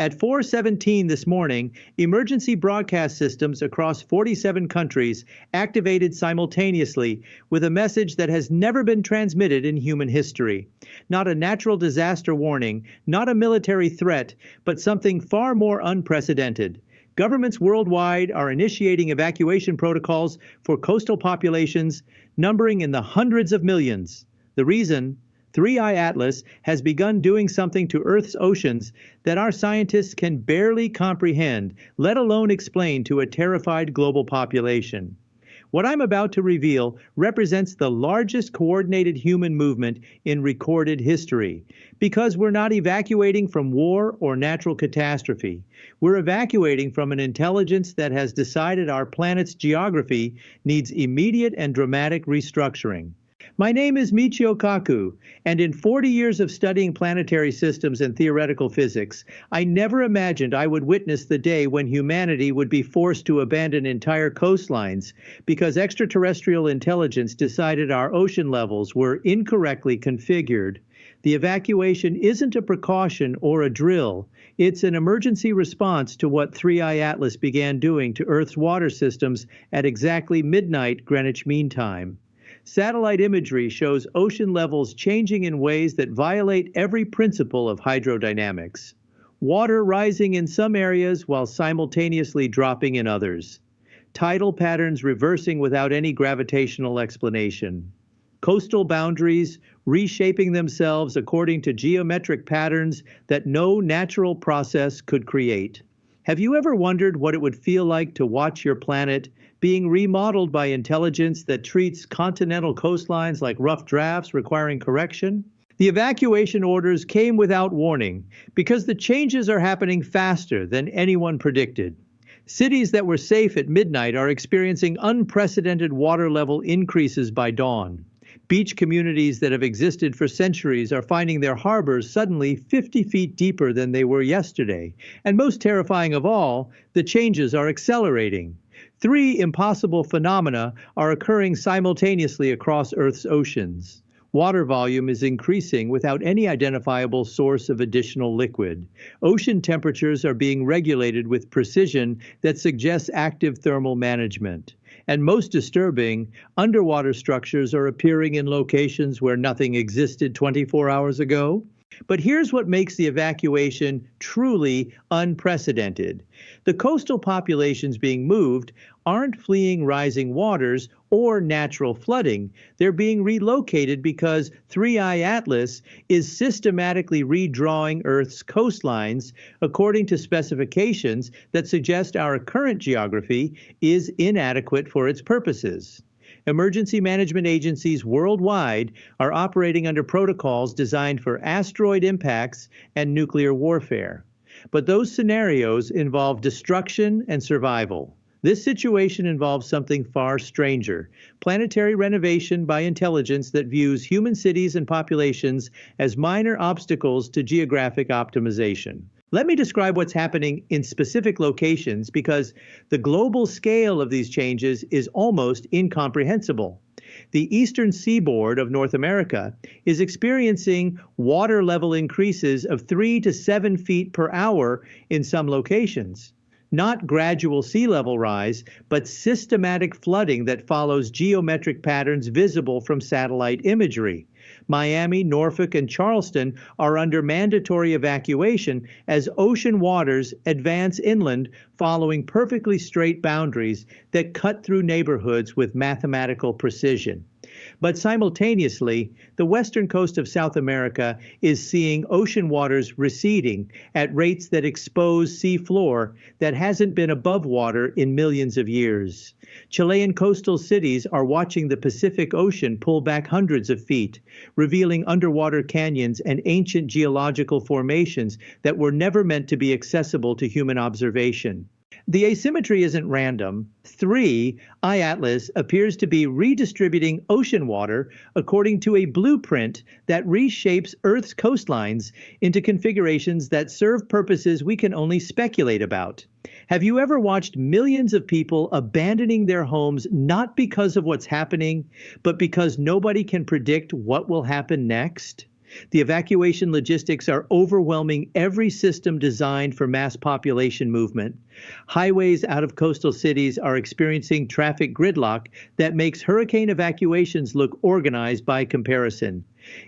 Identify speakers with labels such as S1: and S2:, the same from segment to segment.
S1: At 4:17 this morning, emergency broadcast systems across 47 countries activated simultaneously with a message that has never been transmitted in human history. Not a natural disaster warning, not a military threat, but something far more unprecedented. Governments worldwide are initiating evacuation protocols for coastal populations numbering in the hundreds of millions. The reason? 3I Atlas has begun doing something to Earth's oceans that our scientists can barely comprehend, let alone explain to a terrified global population. What I'm about to reveal represents the largest coordinated human movement in recorded history, because we're not evacuating from war or natural catastrophe. We're evacuating from an intelligence that has decided our planet's geography needs immediate and dramatic restructuring. My name is Michio Kaku, and in 40 years of studying planetary systems and theoretical physics, I never imagined I would witness the day when humanity would be forced to abandon entire coastlines because extraterrestrial intelligence decided our ocean levels were incorrectly configured. The evacuation isn't a precaution or a drill. It's an emergency response to what 3I Atlas began doing to Earth's water systems at exactly midnight Greenwich Mean Time. Satellite imagery shows ocean levels changing in ways that violate every principle of hydrodynamics. Water rising in some areas while simultaneously dropping in others. Tidal patterns reversing without any gravitational explanation. Coastal boundaries reshaping themselves according to geometric patterns that no natural process could create. Have you ever wondered what it would feel like to watch your planet being remodeled by intelligence that treats continental coastlines like rough drafts requiring correction? The evacuation orders came without warning because the changes are happening faster than anyone predicted. Cities that were safe at midnight are experiencing unprecedented water level increases by dawn. Beach communities that have existed for centuries are finding their harbors suddenly 50 feet deeper than they were yesterday. And most terrifying of all, the changes are accelerating. 3 impossible phenomena are occurring simultaneously across Earth's oceans. Water volume is increasing without any identifiable source of additional liquid. Ocean temperatures are being regulated with precision that suggests active thermal management. And most disturbing, underwater structures are appearing in locations where nothing existed 24 hours ago. But here's what makes the evacuation truly unprecedented. The coastal populations being moved aren't fleeing rising waters or natural flooding. They're being relocated because 3I Atlas is systematically redrawing Earth's coastlines according to specifications that suggest our current geography is inadequate for its purposes. Emergency management agencies worldwide are operating under protocols designed for asteroid impacts and nuclear warfare. But those scenarios involve destruction and survival. This situation involves something far stranger, planetary renovation by intelligence that views human cities and populations as minor obstacles to geographic optimization. Let me describe what's happening in specific locations because the global scale of these changes is almost incomprehensible. The eastern seaboard of North America is experiencing water level increases of 3 to 7 feet per hour in some locations. Not gradual sea level rise, but systematic flooding that follows geometric patterns visible from satellite imagery. Miami, Norfolk, and Charleston are under mandatory evacuation as ocean waters advance inland following perfectly straight boundaries that cut through neighborhoods with mathematical precision. But simultaneously, the western coast of South America is seeing ocean waters receding at rates that expose sea floor that hasn't been above water in millions of years. Chilean coastal cities are watching the Pacific Ocean pull back hundreds of feet, revealing underwater canyons and ancient geological formations that were never meant to be accessible to human observation. The asymmetry isn't random. 3I Atlas appears to be redistributing ocean water according to a blueprint that reshapes Earth's coastlines into configurations that serve purposes we can only speculate about. Have you ever watched millions of people abandoning their homes not because of what's happening, but because nobody can predict what will happen next? The evacuation logistics are overwhelming every system designed for mass population movement. Highways out of coastal cities are experiencing traffic gridlock that makes hurricane evacuations look organized by comparison.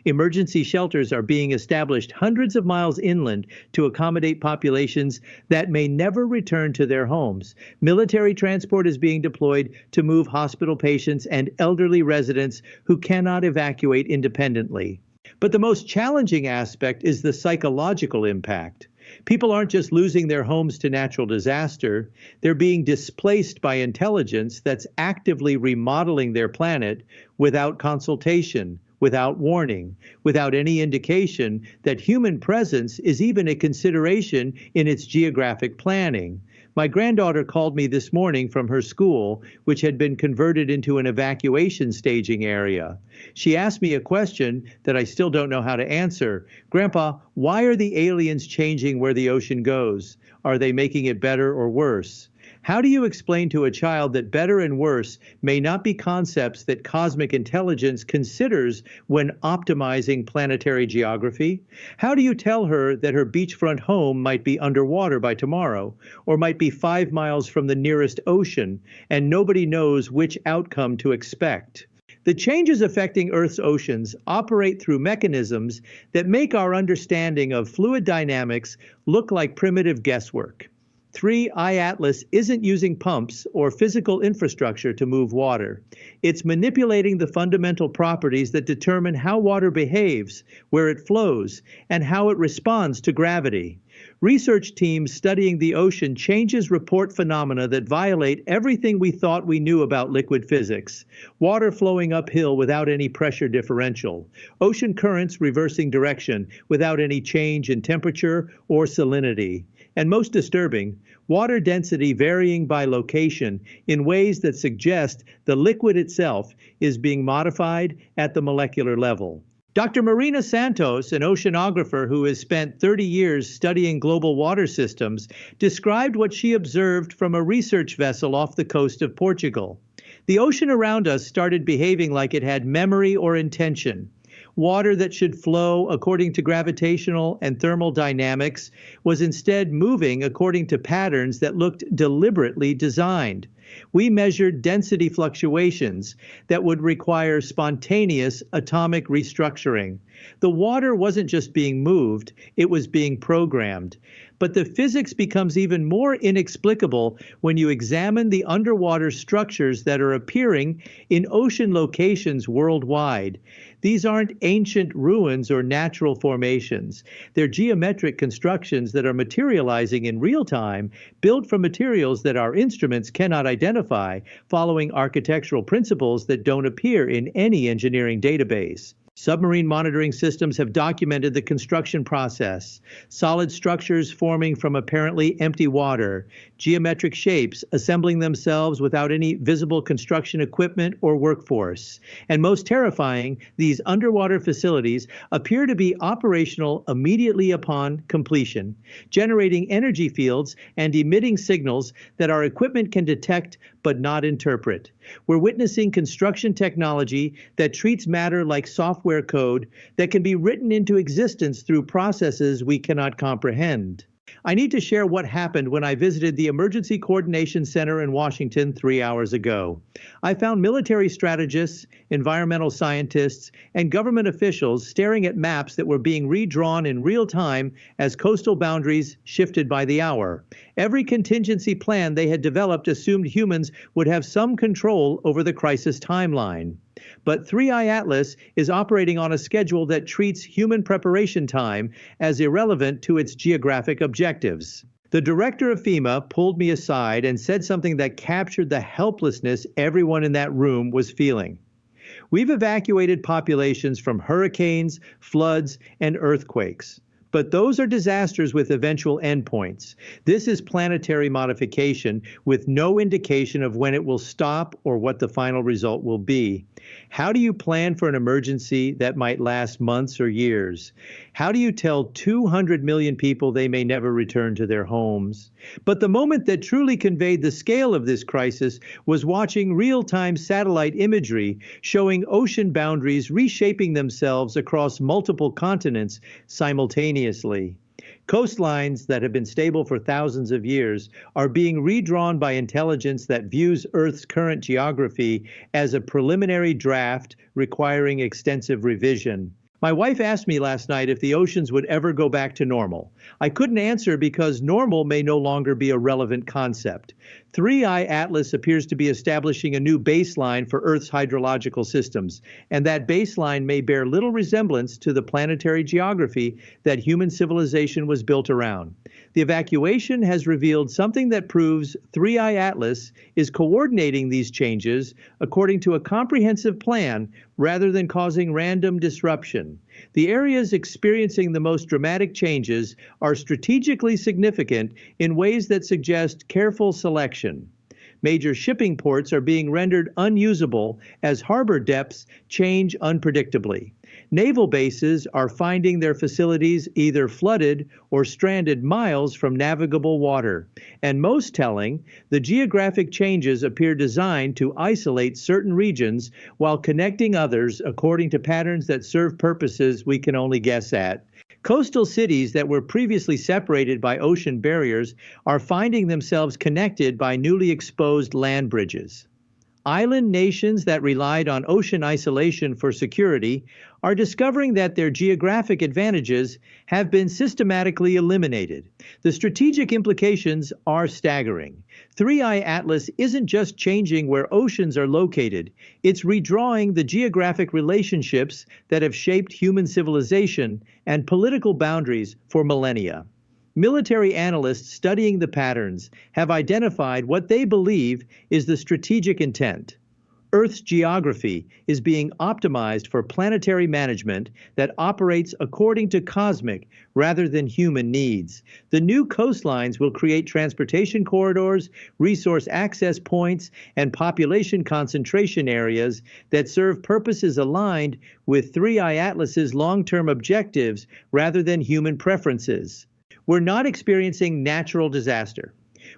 S1: Emergency shelters are being established hundreds of miles inland to accommodate populations that may never return to their homes. Military transport is being deployed to move hospital patients and elderly residents who cannot evacuate independently. But the most challenging aspect is the psychological impact. People aren't just losing their homes to natural disaster, they're being displaced by intelligence that's actively remodeling their planet without consultation, without warning, without any indication that human presence is even a consideration in its geographic planning. My granddaughter called me this morning from her school, which had been converted into an evacuation staging area. She asked me a question that I still don't know how to answer. Grandpa, why are the aliens changing where the ocean goes? Are they making it better or worse? How do you explain to a child that better and worse may not be concepts that cosmic intelligence considers when optimizing planetary geography? How do you tell her that her beachfront home might be underwater by tomorrow, or might be 5 miles from the nearest ocean, and nobody knows which outcome to expect? The changes affecting Earth's oceans operate through mechanisms that make our understanding of fluid dynamics look like primitive guesswork. 3I Atlas isn't using pumps or physical infrastructure to move water. It's manipulating the fundamental properties that determine how water behaves, where it flows, and how it responds to gravity. Research teams studying the ocean changes report phenomena that violate everything we thought we knew about liquid physics. Water flowing uphill without any pressure differential. Ocean currents reversing direction without any change in temperature or salinity. And most disturbing, water density varying by location in ways that suggest the liquid itself is being modified at the molecular level. Dr. Marina Santos, an oceanographer who has spent 30 years studying global water systems, described what she observed from a research vessel off the coast of Portugal. The ocean around us started behaving like it had memory or intention. Water that should flow according to gravitational and thermal dynamics was instead moving according to patterns that looked deliberately designed. We measured density fluctuations that would require spontaneous atomic restructuring. The water wasn't just being moved, it was being programmed. But the physics becomes even more inexplicable when you examine the underwater structures that are appearing in ocean locations worldwide. These aren't ancient ruins or natural formations. They're geometric constructions that are materializing in real time, built from materials that our instruments cannot identify, following architectural principles that don't appear in any engineering database. Submarine monitoring systems have documented the construction process, solid structures forming from apparently empty water, geometric shapes assembling themselves without any visible construction equipment or workforce. And most terrifying, these underwater facilities appear to be operational immediately upon completion, generating energy fields and emitting signals that our equipment can detect but not interpret. We're witnessing construction technology that treats matter like software code that can be written into existence through processes we cannot comprehend. I need to share what happened when I visited the Emergency Coordination Center in Washington 3 hours ago. I found military strategists, environmental scientists, and government officials staring at maps that were being redrawn in real time as coastal boundaries shifted by the hour. Every contingency plan they had developed assumed humans would have some control over the crisis timeline. But 3I Atlas is operating on a schedule that treats human preparation time as irrelevant to its geographic objectives. The director of FEMA pulled me aside and said something that captured the helplessness everyone in that room was feeling. We've evacuated populations from hurricanes, floods, and earthquakes. But those are disasters with eventual endpoints. This is planetary modification with no indication of when it will stop or what the final result will be. How do you plan for an emergency that might last months or years? How do you tell 200 million people they may never return to their homes? But the moment that truly conveyed the scale of this crisis was watching real-time satellite imagery showing ocean boundaries reshaping themselves across multiple continents simultaneously. Coastlines that have been stable for thousands of years are being redrawn by intelligence that views Earth's current geography as a preliminary draft requiring extensive revision. My wife asked me last night if the oceans would ever go back to normal. I couldn't answer because normal may no longer be a relevant concept. 3i Atlas appears to be establishing a new baseline for Earth's hydrological systems, and that baseline may bear little resemblance to the planetary geography that human civilization was built around. The evacuation has revealed something that proves 3i Atlas is coordinating these changes according to a comprehensive plan rather than causing random disruption. The areas experiencing the most dramatic changes are strategically significant in ways that suggest careful selection. Major shipping ports are being rendered unusable as harbor depths change unpredictably. Naval bases are finding their facilities either flooded or stranded miles from navigable water. And most telling, the geographic changes appear designed to isolate certain regions while connecting others according to patterns that serve purposes we can only guess at. Coastal cities that were previously separated by ocean barriers are finding themselves connected by newly exposed land bridges. Island nations that relied on ocean isolation for security are discovering that their geographic advantages have been systematically eliminated. The strategic implications are staggering. 3i Atlas isn't just changing where oceans are located, it's redrawing the geographic relationships that have shaped human civilization and political boundaries for millennia. Military analysts studying the patterns have identified what they believe is the strategic intent. Earth's geography is being optimized for planetary management that operates according to cosmic rather than human needs. The new coastlines will create transportation corridors, resource access points, and population concentration areas that serve purposes aligned with 3i Atlas's long-term objectives rather than human preferences. We're not experiencing natural disaster.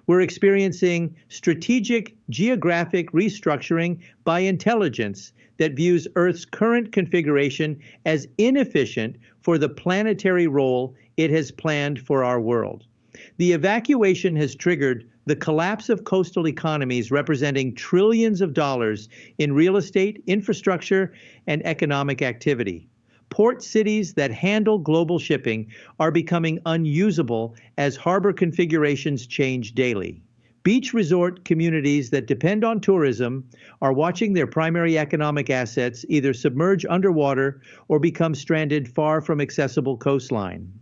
S1: We're experiencing strategic geographic restructuring by intelligence that views Earth's current configuration as inefficient for the planetary role it has planned for our world. The evacuation has triggered the collapse of coastal economies representing trillions of dollars in real estate, infrastructure, and economic activity. Port cities that handle global shipping are becoming unusable as harbor configurations change daily. Beach resort communities that depend on tourism are watching their primary economic assets either submerge underwater or become stranded far from accessible coastline.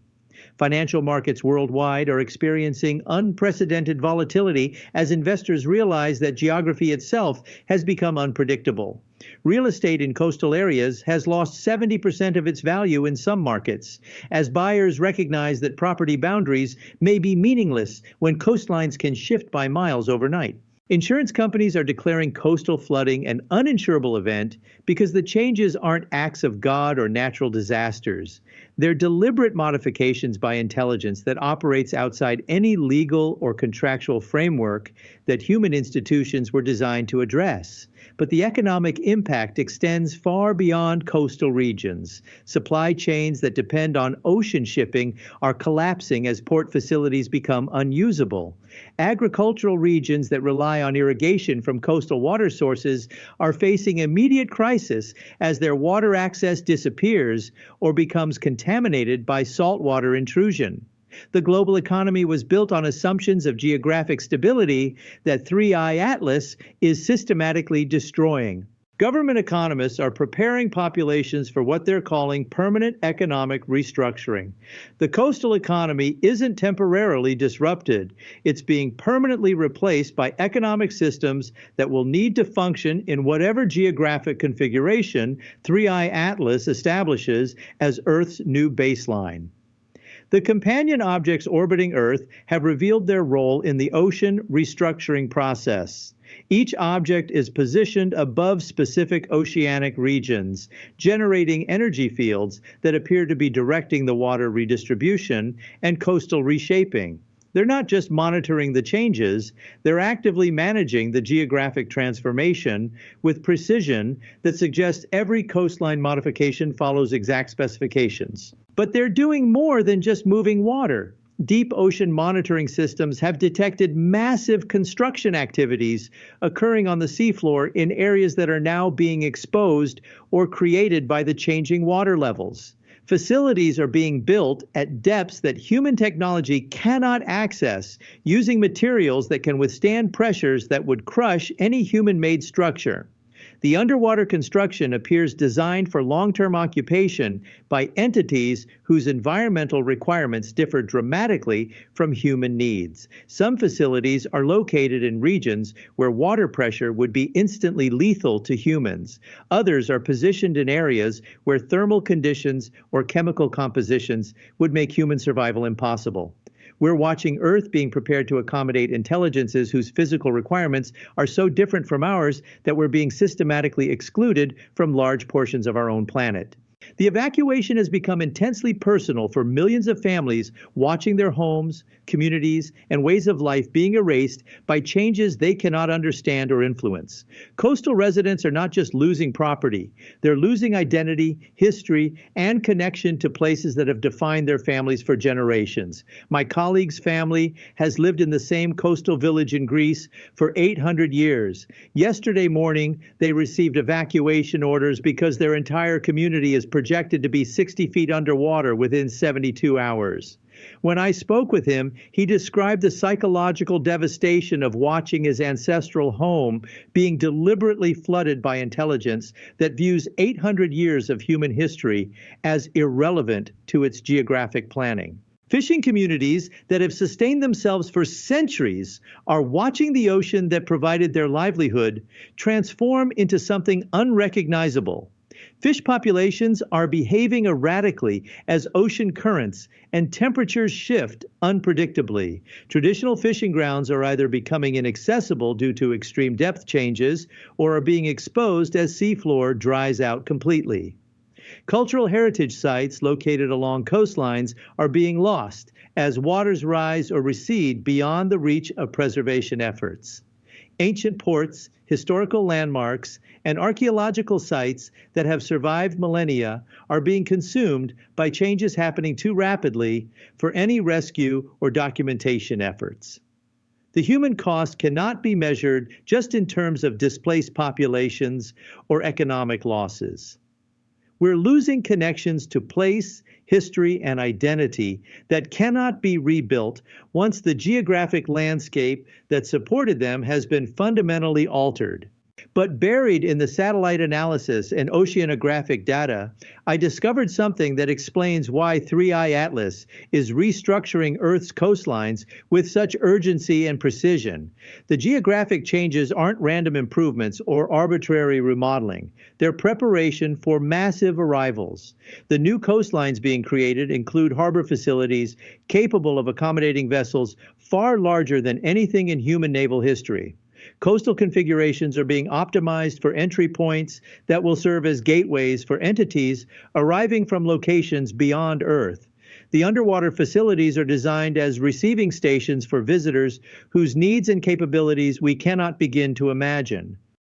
S1: Financial markets worldwide are experiencing unprecedented volatility as investors realize that geography itself has become unpredictable. Real estate in coastal areas has lost 70% of its value in some markets, as buyers recognize that property boundaries may be meaningless when coastlines can shift by miles overnight. Insurance companies are declaring coastal flooding an uninsurable event because the changes aren't acts of God or natural disasters. They're deliberate modifications by intelligence that operates outside any legal or contractual framework that human institutions were designed to address. But the economic impact extends far beyond coastal regions. Supply chains that depend on ocean shipping are collapsing as port facilities become unusable. Agricultural regions that rely on irrigation from coastal water sources are facing immediate crisis as their water access disappears or becomes contaminated by saltwater intrusion. The global economy was built on assumptions of geographic stability that 3i Atlas is systematically destroying. Government economists are preparing populations for what they're calling permanent economic restructuring. The coastal economy isn't temporarily disrupted. It's being permanently replaced by economic systems that will need to function in whatever geographic configuration 3i Atlas establishes as Earth's new baseline. The companion objects orbiting Earth have revealed their role in the ocean restructuring process. Each object is positioned above specific oceanic regions, generating energy fields that appear to be directing the water redistribution and coastal reshaping. They're not just monitoring the changes, they're actively managing the geographic transformation with precision that suggests every coastline modification follows exact specifications. But they're doing more than just moving water. Deep ocean monitoring systems have detected massive construction activities occurring on the seafloor in areas that are now being exposed or created by the changing water levels. Facilities are being built at depths that human technology cannot access, using materials that can withstand pressures that would crush any human-made structure. The underwater construction appears designed for long-term occupation by entities whose environmental requirements differ dramatically from human needs. Some facilities are located in regions where water pressure would be instantly lethal to humans. Others are positioned in areas where thermal conditions or chemical compositions would make human survival impossible. We're watching Earth being prepared to accommodate intelligences whose physical requirements are so different from ours that we're being systematically excluded from large portions of our own planet. The evacuation has become intensely personal for millions of families watching their homes, communities, and ways of life being erased by changes they cannot understand or influence. Coastal residents are not just losing property, they're losing identity, history, and connection to places that have defined their families for generations. My colleague's family has lived in the same coastal village in Greece for 800 years. Yesterday morning, they received evacuation orders because their entire community is projected to be 60 feet underwater within 72 hours. When I spoke with him, he described the psychological devastation of watching his ancestral home being deliberately flooded by intelligence that views 800 years of human history as irrelevant to its geographic planning. Fishing communities that have sustained themselves for centuries are watching the ocean that provided their livelihood transform into something unrecognizable. Fish populations are behaving erratically as ocean currents and temperatures shift unpredictably. Traditional fishing grounds are either becoming inaccessible due to extreme depth changes or are being exposed as seafloor dries out completely. Cultural heritage sites located along coastlines are being lost as waters rise or recede beyond the reach of preservation efforts. Ancient ports, historical landmarks, and archaeological sites that have survived millennia are being consumed by changes happening too rapidly for any rescue or documentation efforts. The human cost cannot be measured just in terms of displaced populations or economic losses. We're losing connections to place, history, and identity that cannot be rebuilt once the geographic landscape that supported them has been fundamentally altered. But buried in the satellite analysis and oceanographic data, I discovered something that explains why 3i Atlas is restructuring Earth's coastlines with such urgency and precision. The geographic changes aren't random improvements or arbitrary remodeling. They're preparation for massive arrivals. The new coastlines being created include harbor facilities capable of accommodating vessels far larger than anything in human naval history. Coastal configurations are being optimized for entry points that will serve as gateways for entities arriving from locations beyond Earth. The underwater facilities are designed as receiving stations for visitors whose needs and capabilities we cannot begin to imagine.